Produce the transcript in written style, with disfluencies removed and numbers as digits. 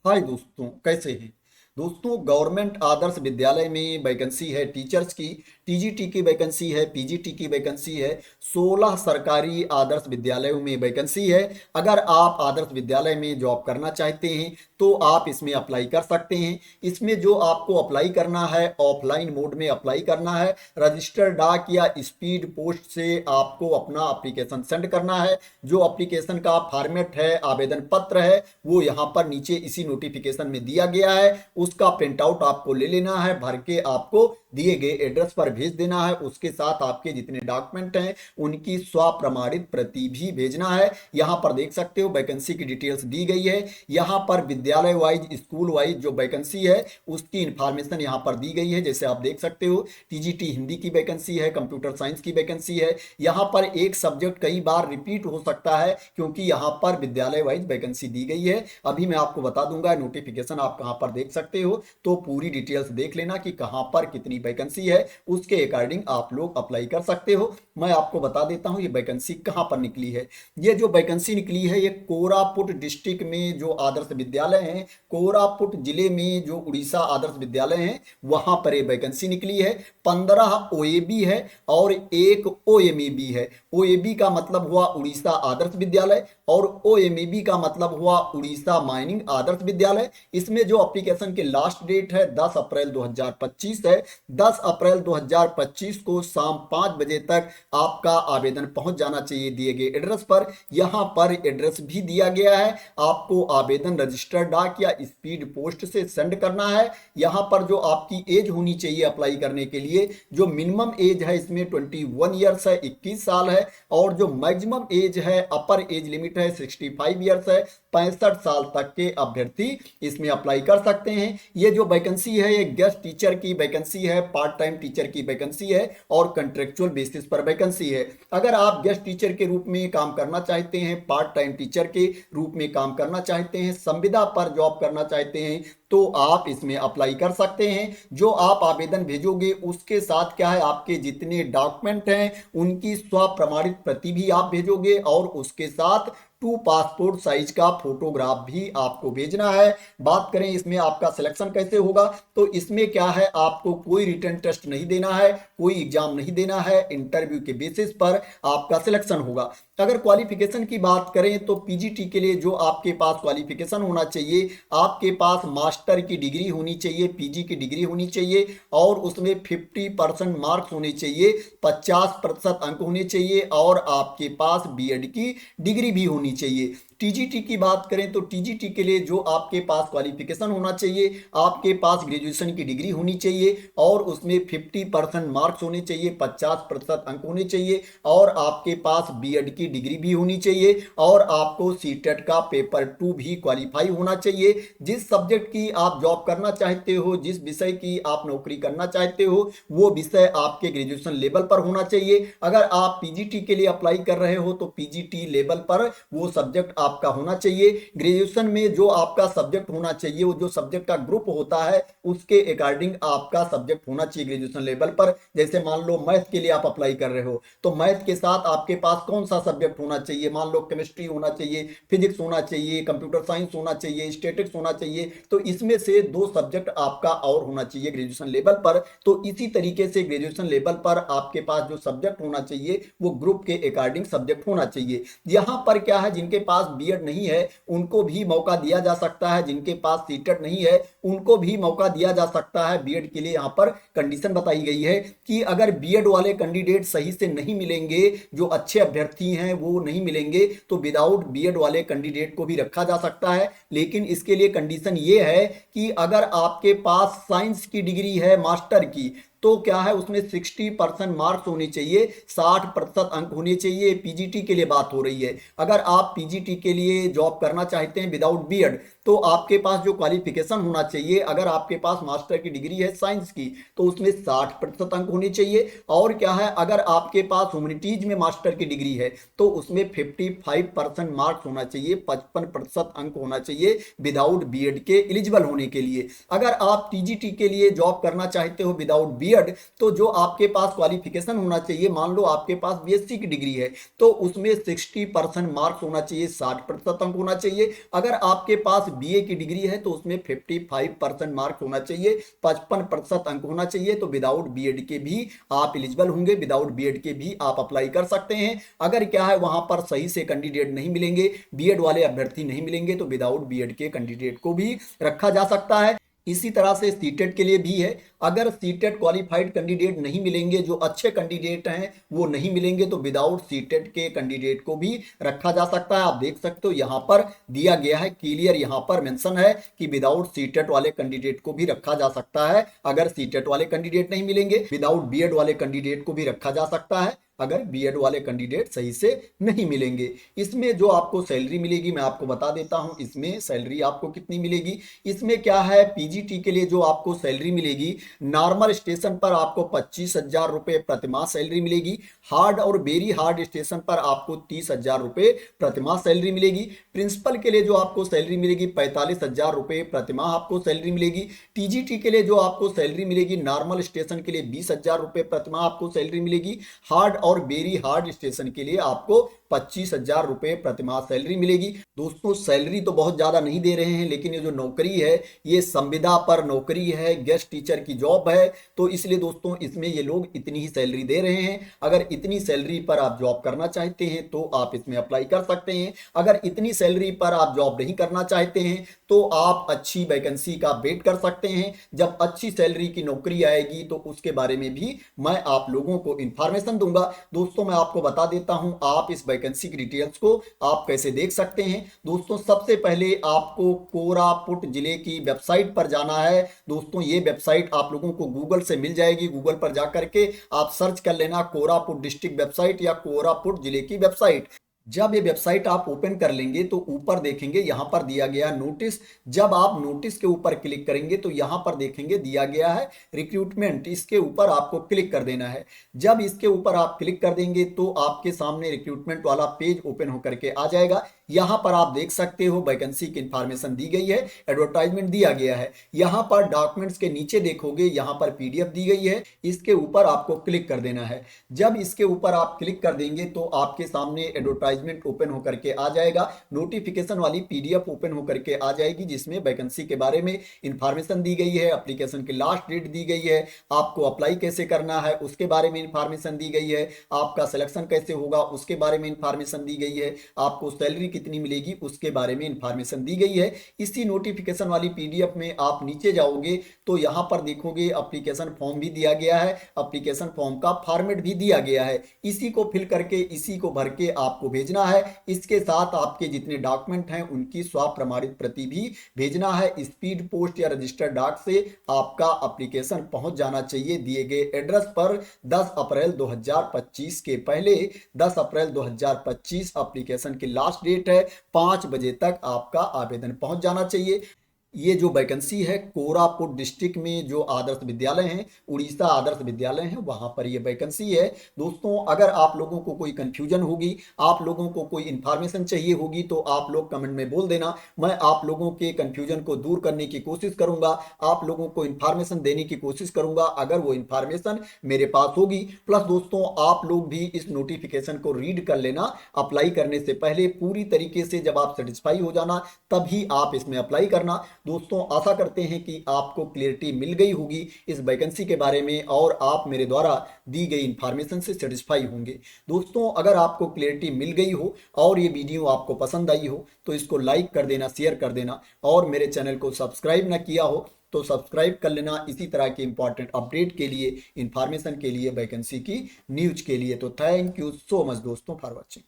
हाय दोस्तों, कैसे हैं। दोस्तों, गवर्नमेंट आदर्श विद्यालय में वैकेंसी है टीचर्स की। टीजीटी की वैकेंसी है, पीजीटी की वैकेंसी है। 16 सरकारी आदर्श विद्यालयों में वैकेंसी है। अगर आप आदर्श विद्यालय में जॉब करना चाहते हैं तो आप इसमें अप्लाई कर सकते हैं। इसमें जो आपको अप्लाई करना है, ऑफलाइन मोड में अप्लाई करना है। रजिस्टर डाक या स्पीड पोस्ट से आपको अपना एप्लीकेशन सेंड करना है। जो एप्लीकेशन का फॉर्मेट है, आवेदन पत्र है, वो यहाँ पर नीचे इसी नोटिफिकेशन में दिया गया है। उसका प्रिंट आउट आपको ले लेना है, भर के आपको दिए गए एड्रेस पर भेज देना है। उसके साथ आपके जितने डॉक्यूमेंट हैं उनकी स्वप्रमाणित प्रति भी भेजना है। यहाँ पर देख सकते हो वैकेंसी की डिटेल्स दी गई है। यहाँ पर विद्यालय वाइज, स्कूल वाइज जो वैकेंसी है उसकी इंफॉर्मेशन यहाँ पर दी गई है। जैसे आप देख सकते हो, टीजीटी हिंदी की वैकेंसी है, कंप्यूटर साइंस की वैकेंसी है। यहाँ पर एक सब्जेक्ट कई बार रिपीट हो सकता है क्योंकि यहाँ पर विद्यालय वाइज वैकेंसी दी गई है। अभी मैं आपको बता दूंगा नोटिफिकेशन आप कहाँ पर देख सकते हो, तो पूरी डिटेल्स देख लेना कि कहाँ पर कितनी वैकेंसी है, उसके अकॉर्डिंग आप लोग अप्लाई कर सकते हो। मैं आपको बता देता हूँ ये वैकेंसी कहाँ पर निकली है। ये जो वैकेंसी निकली है ये कोरापुट डिस्ट्रिक्ट में जो आदर्श विद्यालय है, कोरापुट जिले में जो उड़ीसा आदर्श विद्यालय है, वहां पर ये वैकेंसी निकली है। 15 ओएबी है और एक ओएमएबी है। ओएबी का मतलब हुआ उड़ीसा आदर्श विद्यालय और ओएमएबी का मतलब हुआ उड़ीसा माइनिंग आदर्श विद्यालय। इसमें जो एप्लीकेशन की लास्ट डेट है 10 अप्रैल 2025 है। 10 अप्रैल 2025 को शाम 5 बजे तक आपका आवेदन पहुंच जाना चाहिए दिए गए एड्रेस पर। यहां पर एड्रेस भी दिया गया है। आपको आवेदन रजिस्टर्ड डाक या स्पीड पोस्ट से सेंड करना है। यहां पर जो आपकी एज होनी चाहिए अप्लाई करने के लिए, जो मिनिमम एज है इसमें 21 ईयर्स है, 21 साल है। और जो मैक्सिमम एज है, अपर एज लिमिट है 65 ईयर्स है। 65 साल तक के अभ्यर्थी इसमें अप्लाई कर सकते हैं। ये जो वैकेंसी है ये गेस्ट टीचर की वैकेंसी है, पार्ट टाइम टीचर की वैकेंसी है और कंट्रेक्चुअल बेसिस पर वैकेंसी है। अगर आप गेस्ट टीचर के रूप में काम करना चाहते हैं, पार्ट टाइम टीचर के रूप में काम करना चाहते हैं, संविदा पर जॉब करना चाहते हैं, तो आप इसमें अप्लाई कर सकते हैं। जो आप आवेदन भेजोगे उसके साथ क्या है, आपके जितने डॉक्यूमेंट हैं उनकी स्वप्रमाणित प्रति भी आप भेजोगे और उसके साथ 2 पासपोर्ट साइज का फोटोग्राफ भी आपको भेजना है। बात करें इसमें आपका सिलेक्शन कैसे होगा, तो इसमें क्या है, आपको कोई रिटन टेस्ट नहीं देना है, कोई एग्जाम नहीं देना है। इंटरव्यू के बेसिस पर आपका सिलेक्शन होगा। अगर क्वालिफिकेशन की बात करें तो पीजीटी के लिए जो आपके पास क्वालिफिकेशन होना चाहिए, आपके पास मास्टर की डिग्री होनी चाहिए, पीजी की डिग्री होनी चाहिए और उसमें 50% मार्क्स होने चाहिए, 50% अंक होने चाहिए और आपके पास बीएड की डिग्री भी होनी चाहिए। टीजीटी की बात करें तो टीजीटी के लिए जो आपके पास क्वालिफिकेशन होना चाहिए, आपके पास ग्रेजुएशन की डिग्री होनी चाहिए और उसमें 50% मार्क्स होने चाहिए, 50% अंक होने चाहिए और आपके पास बीएड की डिग्री भी होनी चाहिए और आपको सीटेट का पेपर 2 भी क्वालिफाई होना चाहिए। जिस सब्जेक्ट की आप जॉब करना चाहते हो, जिस विषय की आप नौकरी करना चाहते हो, वो विषय आपके ग्रेजुएशन लेवल पर होना चाहिए। अगर आप पीजीटी के लिए अप्लाई कर रहे हो तो पीजीटी लेवल पर वो सब्जेक्ट आपका होना चाहिए। ग्रेजुएशन में जो आपका सब्जेक्ट होना चाहिए, वो जो सब्जेक्ट का ग्रुप होता है उसके अकॉर्डिंग आपका सब्जेक्ट होना चाहिए ग्रेजुएशन लेवल पर। जैसे मान लो मैथ के लिए आप अप्लाई कर रहे हो तो मैथ के साथ आपके पास कौन सा सब्जेक्ट होना चाहिए, मान लो केमिस्ट्री होना चाहिए, फिजिक्स होना चाहिए, कंप्यूटर साइंस होना चाहिए, स्टैटिक्स होना चाहिए। तो इसमें से 2 सब्जेक्ट आपका और होना चाहिए ग्रेजुएशन लेवल पर। तो इसी तरीके से ग्रेजुएशन लेवल पर आपके पास जो सब्जेक्ट होना चाहिए वो ग्रुप के अकॉर्डिंग सब्जेक्ट होना चाहिए। यहां पर क्या है, जिनके पास बीएड नहीं है उनको भी मौका दिया जा सकता है, जिनके पास सीटेट नहीं है उनको भी मौका दिया जा सकता है। बीएड के लिए यहां पर कंडीशन बताई गई है कि अगर बीएड वाले कैंडिडेट सही से नहीं मिलेंगे, जो अच्छे अभ्यर्थी हैं वो नहीं मिलेंगे, तो विदाउट बीएड वाले कैंडिडेट को भी रखा जा सकता है। लेकिन इसके लिए कंडीशन ये है कि अगर आपके पास साइंस की डिग्री है मास्टर की, तो क्या है उसमें 60% मार्क्स होने चाहिए, 60% अंक होने चाहिए। पीजीटी के लिए बात हो रही है। अगर आप पीजीटी के लिए जॉब करना चाहते हैं विदाउट बीएड, तो आपके पास जो क्वालिफिकेशन होना चाहिए, अगर आपके पास मास्टर की डिग्री है साइंस की तो उसमें 60% अंक होने चाहिए। और क्या है, अगर आपके पास ह्यूमैनिटीज में मास्टर की डिग्री है तो उसमें 55% मार्क्स होना चाहिए, 55% अंक होना चाहिए विदाउट बीएड के एलिजिबल होने के लिए। अगर आप टीजीटी के लिए जॉब करना चाहते हो विदाउट बीएड बीएड, तो जो आपके पास क्वालिफिकेशन होना चाहिए, मान लो आपके पास बीएससी की डिग्री है तो उसमें 60% मार्क्स होना चाहिए, 60% अंक होना चाहिए। अगर आपके पास बीए की डिग्री है तो उसमें 55% मार्क्स होना चाहिए, 55% अंक होना चाहिए। तो विदाउट बीएड के भी आप एलिजिबल होंगे, विदाउट बीएड के भी आप अप्लाई कर सकते हैं। अगर क्या है वहां पर सही से कैंडिडेट नहीं मिलेंगे, बीएड वाले अभ्यर्थी नहीं मिलेंगे, तो विदाउट बीएड के कैंडिडेट को भी रखा जा सकता है। इसी तरह से सीटेट के लिए भी है। अगर सीटेट क्वालिफाइड कैंडिडेट नहीं मिलेंगे, जो अच्छे कैंडिडेट हैं वो नहीं मिलेंगे, तो विदाउट सीटेट के कैंडिडेट को भी रखा जा सकता है। आप देख सकते हो यहां पर दिया गया है क्लियर, यहां पर मेंशन है कि विदाउट सीटेट वाले कैंडिडेट को भी रखा जा सकता है। अगर सीटेट वाले कैंडिडेट नहीं मिलेंगे, विदाउट बीएड वाले कैंडिडेट को भी रखा जा सकता है अगर बीएड वाले कैंडिडेट सही से नहीं मिलेंगे। इसमें जो आपको सैलरी मिलेगी मैं आपको बता देता हूं, इसमें सैलरी आपको कितनी मिलेगी। इसमें क्या है, पीजीटी के लिए जो आपको सैलरी मिलेगी, नॉर्मल स्टेशन पर आपको 25,000 रुपए प्रतिमाह सैलरी मिलेगी। हार्ड और वेरी हार्ड स्टेशन पर आपको 30,000 रुपए प्रतिमाह सैलरी मिलेगी। प्रिंसिपल के लिए जो आपको सैलरी मिलेगी 45,000 रुपए प्रतिमाह आपको सैलरी मिलेगी। टीजीटी के लिए जो आपको सैलरी मिलेगी, नॉर्मल स्टेशन के लिए 20,000 रुपए प्रतिमाह आपको सैलरी मिलेगी। हार्ड और वेरी हार्ड स्टेशन के लिए आपको 25,000 रुपए प्रतिमाह सैलरी मिलेगी। दोस्तों सैलरी तो बहुत ज्यादा नहीं दे रहे हैं, लेकिन ये जो नौकरी है ये संविदा पर नौकरी है, गेस्ट टीचर की जॉब है, तो इसलिए दोस्तों इसमें ये लोग इतनी ही सैलरी दे रहे हैं। अगर इतनी सैलरी पर आप जॉब करना चाहते हैं तो आप इसमें अप्लाई कर सकते हैं। अगर इतनी सैलरी पर आप जॉब नहीं करना चाहते हैं तो आप अच्छी वैकेंसी का वेट कर सकते हैं। जब अच्छी सैलरी की नौकरी आएगी तो उसके बारे में भी मैं आप लोगों को इंफॉर्मेशन दूंगा। दोस्तों मैं आपको बता देता हूं आप इस वैकेंसी की डिटेल्स को आप कैसे देख सकते हैं। दोस्तों सबसे पहले आपको कोरापुट जिले की वेबसाइट पर जाना है। दोस्तों ये वेबसाइट आप लोगों को गूगल से मिल जाएगी, गूगल पर जाकर के आप सर्च कर लेना कोरापुट डिस्ट्रिक्ट वेबसाइट या कोरापुट जिले की वेबसाइट। जब ये वेबसाइट आप ओपन कर लेंगे तो ऊपर देखेंगे यहां पर दिया गया नोटिस। जब आप नोटिस के ऊपर क्लिक करेंगे तो यहां पर देखेंगे दिया गया है रिक्रूटमेंट, इसके ऊपर आपको क्लिक कर देना है। जब इसके ऊपर आप क्लिक कर देंगे तो आपके सामने रिक्रूटमेंट वाला पेज ओपन होकर के आ जाएगा। यहां पर आप देख सकते हो वैकेंसी की इंफॉर्मेशन दी गई है, एडवर्टाइजमेंट दिया गया है। यहां पर डॉक्यूमेंट्स के नीचे देखोगे यहां पर पीडीएफ दी गई है, इसके ऊपर आपको क्लिक कर देना है। जब इसके ऊपर आप क्लिक कर देंगे तो आपके सामने एडवर्टाइजमेंट ओपन होकर के आ जाएगा, नोटिफिकेशन वाली पीडीएफ ओपन होकर के आ जाएगी जिसमें वैकेंसी के बारे में इंफॉर्मेशन दी गई है, एप्लीकेशन की लास्ट डेट दी गई है, आपको अप्लाई कैसे करना है उसके बारे में इंफॉर्मेशन दी गई है, आपका सिलेक्शन कैसे होगा उसके बारे में इंफॉर्मेशन दी गई है, आपको सैलरी कितनी मिलेगी उसके बारे में इंफॉर्मेशन दी गई है। इसी नोटिफिकेशन वाली पीडीएफ में आप नीचे जाओगे तो यहां पर देखोगे एप्लीकेशन फॉर्म भी दिया गया है, एप्लीकेशन फॉर्म का फॉर्मेट भी दिया गया है। इसी को फिल करके इसी को भर के आपको भेजना है। इसके साथ आपके जितने डॉक्यूमेंट हैं उनकी स्व प्रमाणित प्रति भी भेजना है। स्पीड पोस्ट या रजिस्टर्ड डाक से आपका एप्लीकेशन पहुंच जाना चाहिए दिए गए एड्रेस पर। 10 अप्रैल 2025 के पहले 10 अप्रैल 2025 एप्लीकेशन की लास्ट डेट है, 5 बजे तक आपका आवेदन पहुंच जाना चाहिए। ये जो वैकेंसी है कोरापुट डिस्ट्रिक्ट में जो आदर्श विद्यालय हैं, उड़ीसा आदर्श विद्यालय है, वहां पर ये वैकेंसी है। दोस्तों अगर आप लोगों को कोई कंफ्यूजन होगी, आप लोगों को कोई इंफॉर्मेशन चाहिए होगी तो आप लोग कमेंट में बोल देना, मैं आप लोगों के कंफ्यूजन को दूर करने की कोशिश करूंगा, आप लोगों को इंफॉर्मेशन देने की कोशिश करूंगा अगर वो इंफॉर्मेशन मेरे पास होगी। प्लस दोस्तों आप लोग भी इस नोटिफिकेशन को रीड कर लेना, अप्लाई करने से पहले पूरी तरीके से जब आप सेटिस्फाई हो जाना तभी आप इसमें अप्लाई करना। दोस्तों आशा करते हैं कि आपको क्लियरिटी मिल गई होगी इस वैकेंसी के बारे में और आप मेरे द्वारा दी गई इंफॉर्मेशन से सेटिस्फाई होंगे। दोस्तों अगर आपको क्लियरिटी मिल गई हो और ये वीडियो आपको पसंद आई हो तो इसको लाइक कर देना, शेयर कर देना, और मेरे चैनल को सब्सक्राइब ना किया हो तो सब्सक्राइब कर लेना इसी तरह के इंपॉर्टेंट अपडेट के लिए, इंफॉर्मेशन के लिए, वैकेंसी की न्यूज के लिए। तो थैंक यू सो मच दोस्तों फॉर वॉचिंग।